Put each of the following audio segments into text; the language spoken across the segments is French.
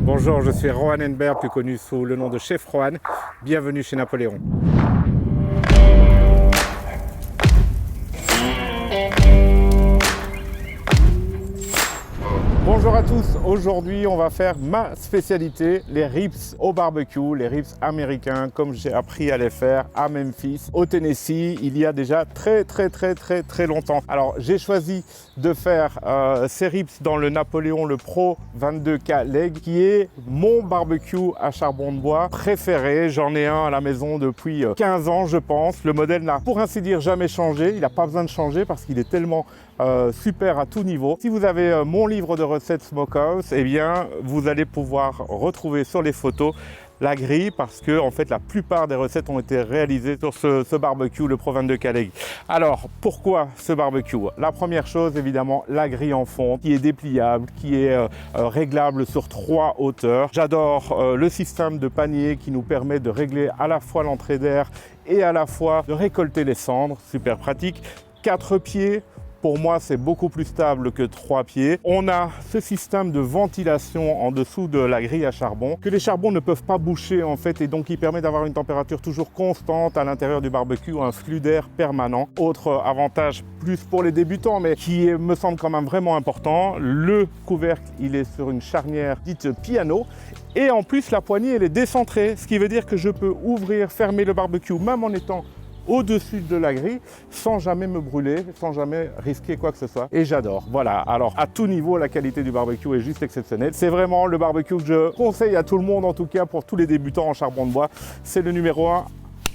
Bonjour, je suis Rohan Enberg, plus connu sous le nom de Chef Rohan. Bienvenue chez Napoléon. Bonjour à tous, aujourd'hui on va faire ma spécialité, les ribs au barbecue, les ribs américains comme j'ai appris à les faire à Memphis, au Tennessee, il y a déjà très longtemps. Alors j'ai choisi de faire ces ribs dans le Napoléon, le Pro 22K Leg, qui est mon barbecue à charbon de bois préféré. J'en ai un à la maison depuis 15 ans je pense. Le modèle n'a pour ainsi dire jamais changé, il n'a pas besoin de changer parce qu'il est tellement super à tout niveau. Si vous avez mon livre de recettes Smokehouse, eh bien vous allez pouvoir retrouver sur les photos la grille parce que en fait la plupart des recettes ont été réalisées sur ce barbecue, le Pro 22K Leg. Alors pourquoi ce barbecue? La première chose évidemment, la grille en fonte qui est dépliable, qui est réglable sur 3 hauteurs. J'adore le système de panier qui nous permet de régler à la fois l'entrée d'air et à la fois de récolter les cendres, super pratique. 4 pieds. Pour moi, c'est beaucoup plus stable que 3 pieds. On a ce système de ventilation en dessous de la grille à charbon que les charbons ne peuvent pas boucher en fait et donc il permet d'avoir une température toujours constante à l'intérieur du barbecue, un flux d'air permanent. Autre avantage plus pour les débutants mais qui me semble quand même vraiment important, le couvercle il est sur une charnière dite piano. Et en plus la poignée elle est décentrée, ce qui veut dire que je peux ouvrir, fermer le barbecue même en étant au-dessus de la grille sans jamais me brûler, sans jamais risquer quoi que ce soit. Et j'adore. Voilà, alors à tout niveau, la qualité du barbecue est juste exceptionnelle. C'est vraiment le barbecue que je conseille à tout le monde, en tout cas pour tous les débutants en charbon de bois. C'est le numéro 1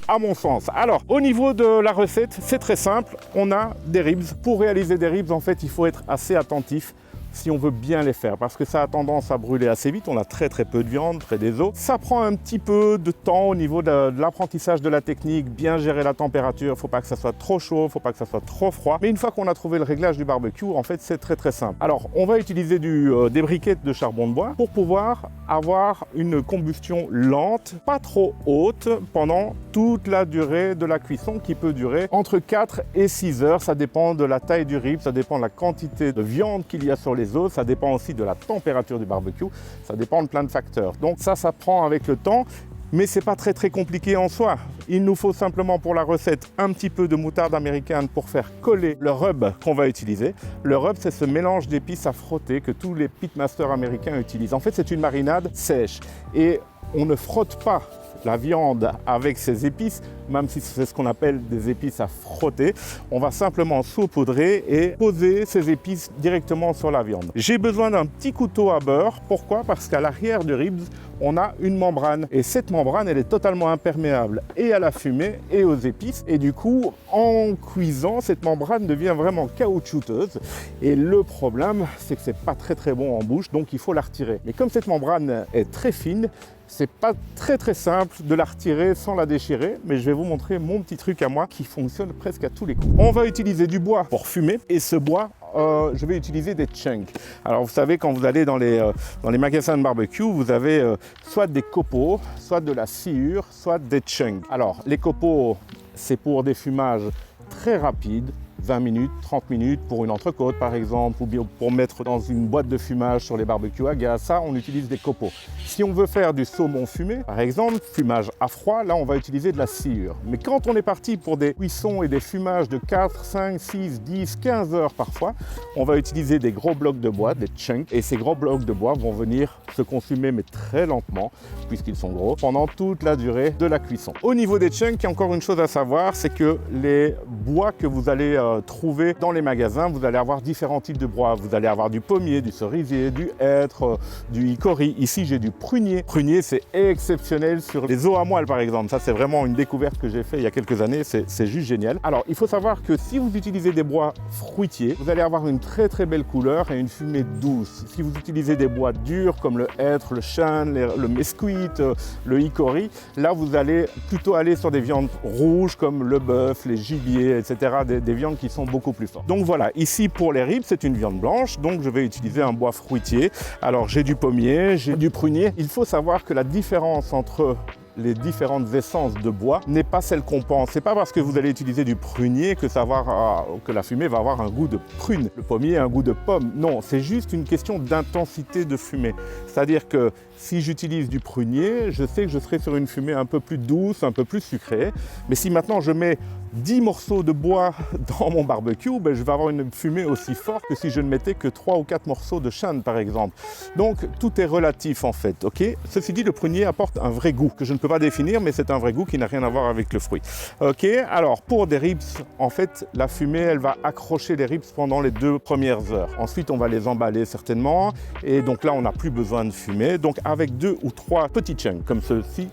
à mon sens. Alors, au niveau de la recette, c'est très simple. On a des ribs. Pour réaliser des ribs, en fait, il faut être assez attentif si on veut bien les faire parce que ça a tendance à brûler assez vite, on a très peu de viande près des os. Ça prend un petit peu de temps au niveau de l'apprentissage de la technique, bien gérer la température, il ne faut pas que ça soit trop chaud, il ne faut pas que ça soit trop froid. Mais une fois qu'on a trouvé le réglage du barbecue, en fait c'est très simple. Alors on va utiliser des briquettes de charbon de bois pour pouvoir avoir une combustion lente, pas trop haute pendant toute la durée de la cuisson qui peut durer entre 4 et 6 heures. Ça dépend de la taille du rib, ça dépend de la quantité de viande qu'il y a sur les os, ça dépend aussi de la température du barbecue, ça dépend de plein de facteurs. Donc ça prend avec le temps, mais c'est pas très compliqué en soi. Il nous faut simplement pour la recette un petit peu de moutarde américaine pour faire coller le rub qu'on va utiliser. Le rub, c'est ce mélange d'épices à frotter que tous les pitmasters américains utilisent. En fait, c'est une marinade sèche et on ne frotte pas la viande avec ces épices, même si c'est ce qu'on appelle des épices à frotter. On va simplement saupoudrer et poser ces épices directement sur la viande. J'ai besoin d'un petit couteau à beurre. Pourquoi? Parce qu'à l'arrière du ribs, on a une membrane. Et cette membrane, elle est totalement imperméable et à la fumée et aux épices. Et du coup, en cuisant, cette membrane devient vraiment caoutchouteuse. Et le problème, c'est que c'est pas très bon en bouche, donc il faut la retirer. Mais comme cette membrane est très fine, c'est pas très simple de la retirer sans la déchirer, mais je vais vous montrer mon petit truc à moi qui fonctionne presque à tous les coups. On va utiliser du bois pour fumer et ce bois, je vais utiliser des chunks. Alors vous savez, quand vous allez dans les magasins de barbecue, vous avez soit des copeaux, soit de la sciure, soit des chunks. Alors les copeaux, c'est pour des fumages très rapides, 20 minutes, 30 minutes pour une entrecôte par exemple, ou bien pour mettre dans une boîte de fumage sur les barbecues à gaz, ça on utilise des copeaux. Si on veut faire du saumon fumé, par exemple, fumage à froid, là on va utiliser de la sciure. Mais quand on est parti pour des cuissons et des fumages de 4, 5, 6, 10, 15 heures parfois, on va utiliser des gros blocs de bois, des chunks, et ces gros blocs de bois vont venir se consumer mais très lentement, puisqu'ils sont gros, pendant toute la durée de la cuisson. Au niveau des chunks, il y a encore une chose à savoir, c'est que les bois que vous allez trouver dans les magasins, vous allez avoir différents types de bois. Vous allez avoir du pommier, du cerisier, du hêtre, du hickory. Ici, j'ai du prunier. Prunier, c'est exceptionnel sur les os à moelle, par exemple. Ça, c'est vraiment une découverte que j'ai faite il y a quelques années. C'est juste génial. Alors, il faut savoir que si vous utilisez des bois fruitiers, vous allez avoir une très belle couleur et une fumée douce. Si vous utilisez des bois durs comme le hêtre, le chêne, le mesquite, le hickory, là, vous allez plutôt aller sur des viandes rouges comme le bœuf, les gibiers, etc. Des viandes qui sont beaucoup plus fortes. Donc voilà, ici pour les ribs, c'est une viande blanche, donc je vais utiliser un bois fruitier. Alors j'ai du pommier, j'ai du prunier. Il faut savoir que la différence entre les différentes essences de bois n'est pas celle qu'on pense. C'est pas parce que vous allez utiliser du prunier que que la fumée va avoir un goût de prune, le pommier a un goût de pomme. Non, c'est juste une question d'intensité de fumée. C'est-à-dire que si j'utilise du prunier, je sais que je serai sur une fumée un peu plus douce, un peu plus sucrée. Mais si maintenant je mets 10 morceaux de bois dans mon barbecue, ben je vais avoir une fumée aussi forte que si je ne mettais que 3 ou 4 morceaux de chêne par exemple. Donc tout est relatif en fait, ok? Ceci dit, le prunier apporte un vrai goût que je ne peux pas définir, mais c'est un vrai goût qui n'a rien à voir avec le fruit. Ok, alors pour des ribs, en fait, la fumée, elle va accrocher les ribs pendant les 2 premières heures. Ensuite, on va les emballer certainement, et donc là, on n'a plus besoin de fumer. Donc avec 2 ou 3 petits chunks comme ceux-ci,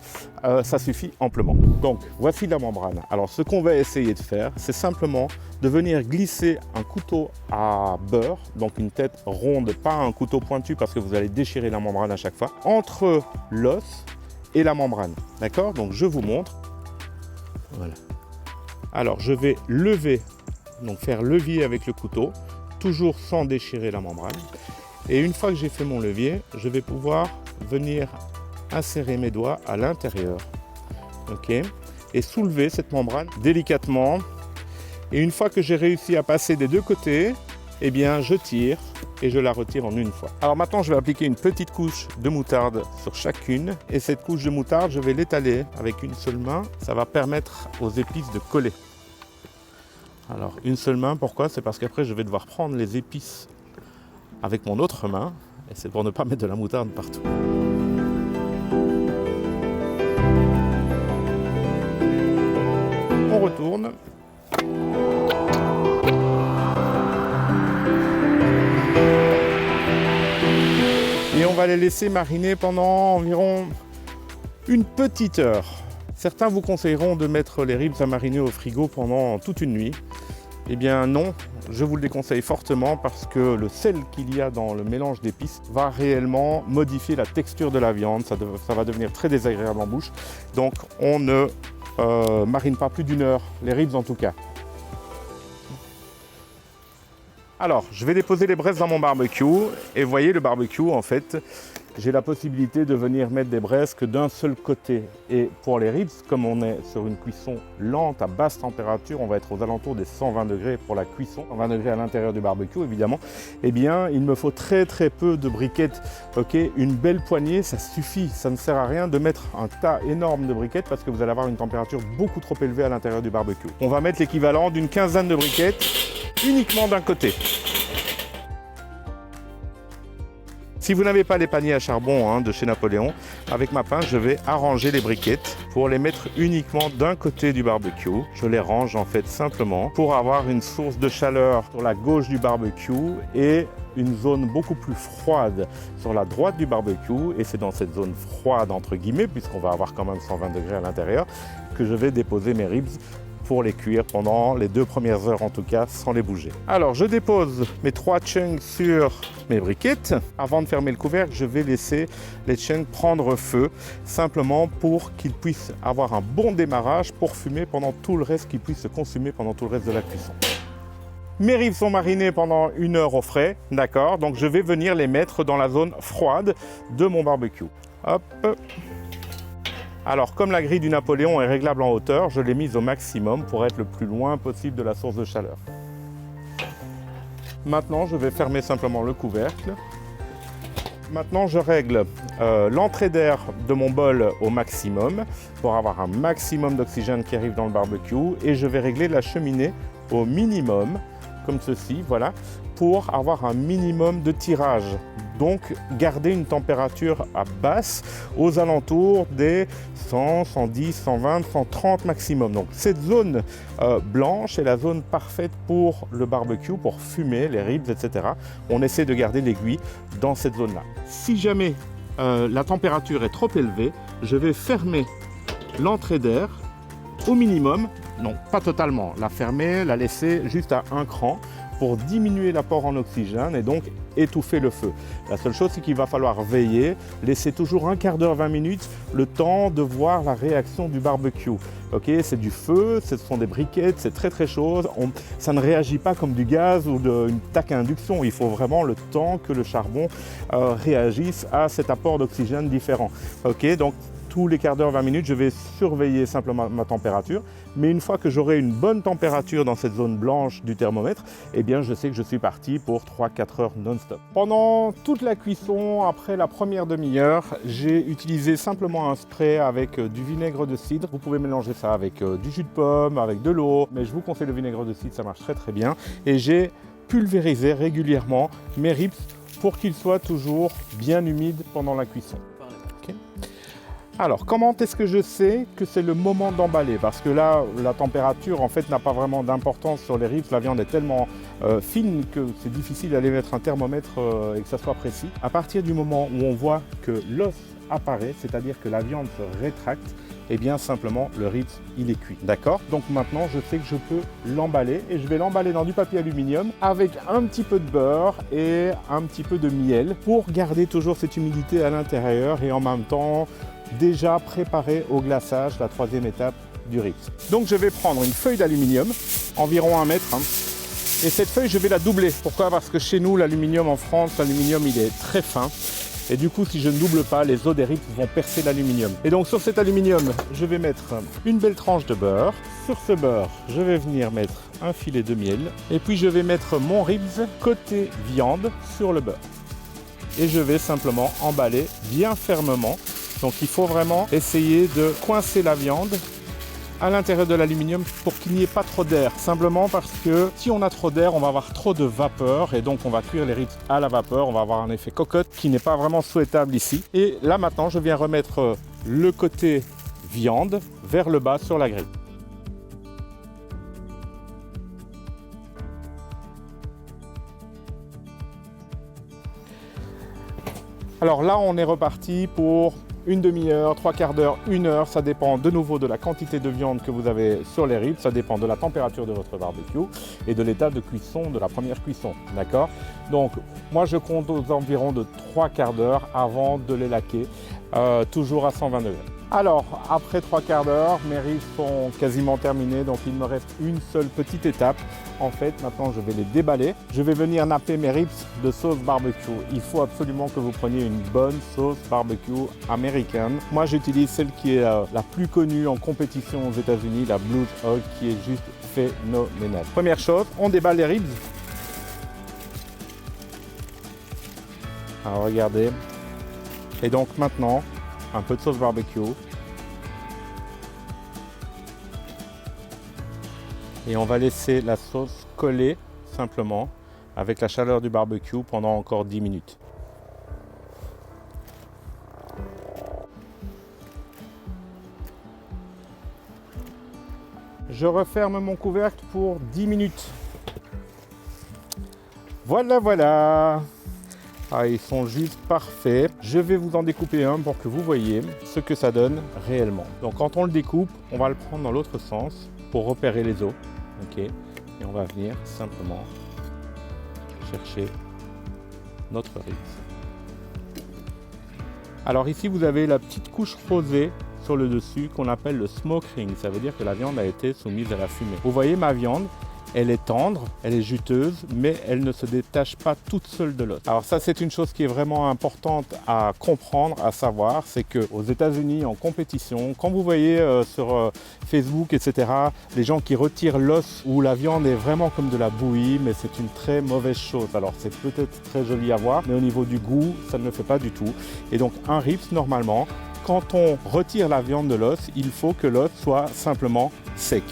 ça suffit amplement. Donc voici la membrane. Alors ce qu'on va essayer de faire, c'est simplement de venir glisser un couteau à beurre, donc une tête ronde, pas un couteau pointu parce que vous allez déchirer la membrane à chaque fois, entre l'os et la membrane. D'accord? Donc je vous montre. Voilà. Alors je vais lever, donc faire levier avec le couteau, toujours sans déchirer la membrane. Et une fois que j'ai fait mon levier, je vais pouvoir venir insérer mes doigts à l'intérieur, ok, et soulever cette membrane délicatement. Et une fois que j'ai réussi à passer des 2 côtés, eh bien je tire et je la retire en une fois. Alors maintenant je vais appliquer une petite couche de moutarde sur chacune, et cette couche de moutarde je vais l'étaler avec une seule main. Ça va permettre aux épices de coller. Alors une seule main, pourquoi? C'est parce qu'après je vais devoir prendre les épices avec mon autre main, et c'est pour ne pas mettre de la moutarde partout. On retourne. Et on va les laisser mariner pendant environ une petite heure. Certains vous conseilleront de mettre les ribs à mariner au frigo pendant toute une nuit. Eh bien non, je vous le déconseille fortement parce que le sel qu'il y a dans le mélange d'épices va réellement modifier la texture de la viande. Ça va devenir très désagréable en bouche. Donc on ne marine pas plus d'1 heure, les ribs en tout cas. Alors, je vais déposer les braises dans mon barbecue, et vous voyez le barbecue en fait, j'ai la possibilité de venir mettre des braises que d'un seul côté. Et pour les ribs, comme on est sur une cuisson lente à basse température, on va être aux alentours des 120 degrés pour la cuisson, 120 degrés à l'intérieur du barbecue évidemment, eh bien il me faut très peu de briquettes, ok, une belle poignée, ça suffit, ça ne sert à rien de mettre un tas énorme de briquettes parce que vous allez avoir une température beaucoup trop élevée à l'intérieur du barbecue. On va mettre l'équivalent d'une quinzaine de briquettes uniquement d'un côté. Si vous n'avez pas les paniers à charbon de chez Napoléon, avec ma pince, je vais arranger les briquettes pour les mettre uniquement d'un côté du barbecue. Je les range en fait simplement pour avoir une source de chaleur sur la gauche du barbecue et une zone beaucoup plus froide sur la droite du barbecue. Et c'est dans cette zone froide entre guillemets, puisqu'on va avoir quand même 120 degrés à l'intérieur, que je vais déposer mes ribs pour les cuire pendant les 2 premières heures en tout cas, sans les bouger. Alors je dépose mes 3 chunks sur mes briquettes. Avant de fermer le couvercle, je vais laisser les chunks prendre feu, simplement pour qu'ils puissent avoir un bon démarrage pour fumer pendant tout le reste, qu'ils puissent se consumer pendant tout le reste de la cuisson. Mes ribs sont marinés pendant 1 heure au frais, d'accord? Donc je vais venir les mettre dans la zone froide de mon barbecue. Hop. Alors, comme la grille du Napoléon est réglable en hauteur, je l'ai mise au maximum pour être le plus loin possible de la source de chaleur. Maintenant, je vais fermer simplement le couvercle. Maintenant, je règle l'entrée d'air de mon bol au maximum pour avoir un maximum d'oxygène qui arrive dans le barbecue. Et je vais régler la cheminée au minimum, comme ceci, voilà, pour avoir un minimum de tirage. Donc garder une température à basse aux alentours des 100, 110, 120, 130 maximum. Donc cette zone blanche est la zone parfaite pour le barbecue, pour fumer les ribs, etc. On essaie de garder l'aiguille dans cette zone-là. Si jamais la température est trop élevée, je vais fermer l'entrée d'air au minimum, non pas totalement, la fermer, la laisser juste à 1 cran, pour diminuer l'apport en oxygène et donc étouffer le feu. La seule chose, c'est qu'il va falloir veiller, laisser toujours 1/4 d'heure, 20 minutes, le temps de voir la réaction du barbecue. Ok, c'est du feu, ce sont des briquettes, c'est très chaud, ça ne réagit pas comme du gaz ou une taque à induction. Il faut vraiment le temps que le charbon réagisse à cet apport d'oxygène différent. Ok, donc tous les quarts d'heure, 20 minutes, je vais surveiller simplement ma température. Mais une fois que j'aurai une bonne température dans cette zone blanche du thermomètre, eh bien je sais que je suis parti pour 3-4 heures non-stop. Pendant toute la cuisson, après la première demi-heure, j'ai utilisé simplement un spray avec du vinaigre de cidre. Vous pouvez mélanger ça avec du jus de pomme, avec de l'eau, mais je vous conseille le vinaigre de cidre, ça marche très très bien. Et j'ai pulvérisé régulièrement mes ribs pour qu'ils soient toujours bien humides pendant la cuisson. Okay. Alors, comment est-ce que je sais que c'est le moment d'emballer? Parce que là, la température, en fait, n'a pas vraiment d'importance sur les ribs. La viande est tellement fine que c'est difficile d'aller mettre un thermomètre et que ça soit précis. À partir du moment où on voit que l'os apparaît, c'est-à-dire que la viande se rétracte, et bien simplement le ribs il est cuit. D'accord? Donc maintenant je sais que je peux l'emballer et je vais l'emballer dans du papier aluminium avec un petit peu de beurre et un petit peu de miel pour garder toujours cette humidité à l'intérieur et en même temps déjà préparer au glaçage la troisième étape du ribs. Donc je vais prendre une feuille d'aluminium, environ 1 mètre, et cette feuille je vais la doubler. Pourquoi? Parce que chez nous l'aluminium en France, l'aluminium il est très fin. Et du coup, si je ne double pas, les os des ribs vont percer l'aluminium. Et donc sur cet aluminium, je vais mettre une belle tranche de beurre. Sur ce beurre, je vais venir mettre un filet de miel. Et puis je vais mettre mon ribs côté viande sur le beurre. Et je vais simplement emballer bien fermement. Donc il faut vraiment essayer de coincer la viande à l'intérieur de l'aluminium pour qu'il n'y ait pas trop d'air. Simplement parce que si on a trop d'air, on va avoir trop de vapeur et donc on va cuire les ribs à la vapeur. On va avoir un effet cocotte qui n'est pas vraiment souhaitable ici. Et là maintenant, je viens remettre le côté viande vers le bas sur la grille. Alors là, on est reparti pour une demi-heure, 3/4 d'heure, 1 heure, ça dépend de nouveau de la quantité de viande que vous avez sur les ribs, ça dépend de la température de votre barbecue et de l'état de cuisson de la première cuisson, d'accord? Donc moi je compte aux environs de 3/4 d'heure avant de les laquer, toujours à 120 degrés. Alors après 3/4 d'heure, mes ribs sont quasiment terminés, donc il me reste une seule petite étape. En fait, maintenant je vais les déballer. Je vais venir napper mes ribs de sauce barbecue. Il faut absolument que vous preniez une bonne sauce barbecue américaine. Moi j'utilise celle qui est la plus connue en compétition aux États-Unis, la Blues Hog, qui est juste phénoménale. Première chose, on déballe les ribs. Alors regardez. Et donc maintenant, un peu de sauce barbecue. Et on va laisser la sauce coller simplement avec la chaleur du barbecue pendant encore 10 minutes. Je referme mon couvercle pour 10 minutes. Voilà, voilà. Ah, ils sont juste parfaits. Je vais vous en découper un pour que vous voyez ce que ça donne réellement. Donc quand on le découpe, on va le prendre dans l'autre sens pour repérer les os. Ok, et on va venir simplement chercher notre ribs. Alors ici vous avez la petite couche rosée sur le dessus qu'on appelle le smoke ring. Ça veut dire que la viande a été soumise à la fumée. Vous voyez ma viande, elle est tendre, elle est juteuse, mais elle ne se détache pas toute seule de l'os. Alors ça, c'est une chose qui est vraiment importante à comprendre, à savoir, c'est qu'aux États-Unis, en compétition, quand vous voyez sur Facebook, etc., les gens qui retirent l'os où la viande est vraiment comme de la bouillie, mais c'est une très mauvaise chose. Alors c'est peut-être très joli à voir, mais au niveau du goût, ça ne le fait pas du tout. Et donc un ribs, normalement, quand on retire la viande de l'os, il faut que l'os soit simplement sec,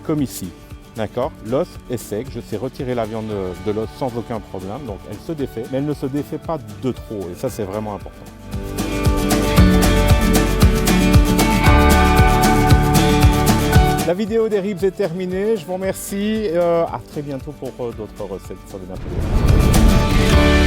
comme ici. D'accord? L'os est sec, je sais retirer la viande de l'os sans aucun problème, donc elle se défait, mais elle ne se défait pas de trop, et ça c'est vraiment important. La vidéo des ribs est terminée, je vous remercie, à très bientôt pour d'autres recettes sur les Napoléons.